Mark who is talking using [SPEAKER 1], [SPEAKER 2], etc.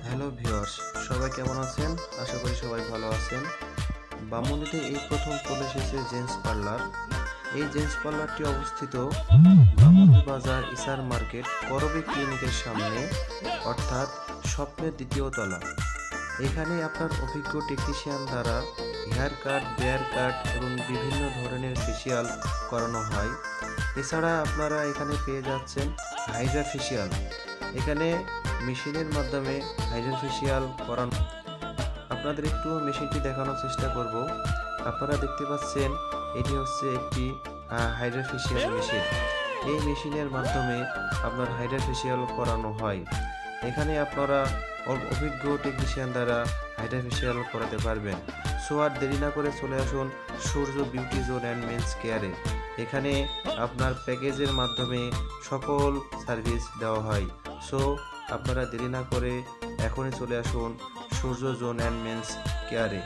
[SPEAKER 1] Hello viewers, সবাই কেমন আছেন? আশা করি সবাই ভালো আছেন। বামুনিতে এই প্রথম চলে এসেছে জেন্টস পার্লার। এই জেন্টস পার্লারটি অবস্থিত বামুনি বাজার ইসার মার্কেট করবী ক্লিনিকের সামনে, অর্থাৎ স্বপ্নের দ্বিতীয় তলা। এখানে আপনার অভিজ্ঞ টেকনিশিয়ান দ্বারা হেয়ার কাট, বেয়ার কাট এবং বিভিন্ন ধরনের ফেসিয়াল করানো হয়। এছাড়া আপনারা এখানে পেয়ে যাচ্ছেন হাইড্রা ফেসিয়াল। এখানে মেশিনের মাধ্যমে হাইড্রা ফেসিয়াল করানো। আপনাদের একটু মেশিনটি দেখানোর চেষ্টা করব। আপনারা দেখতে পাচ্ছেন এটি হচ্ছে একটি হাইড্রা ফেসিয়াল মেশিন। এই মেশিনের মাধ্যমে আপনার হাইড্রা ফেসিয়াল করানো হয়। এখানে আপনারা অভিজ্ঞ টেকনিশিয়ান দ্বারা হাইড্রা ফেসিয়াল করাতে পারবেন। সো আর দেরি না করে চলে আসুন সূর্য বিউটি জোন অ্যান্ড মেন্স কেয়ারে। এখানে আপনার প্যাকেজের মাধ্যমে সকল সার্ভিস দেওয়া হয়। সো আপনারা দেরি না করে এখনই চলে আসুন সূর্য জোন অ্যান্ড মেন্স কেয়ারে।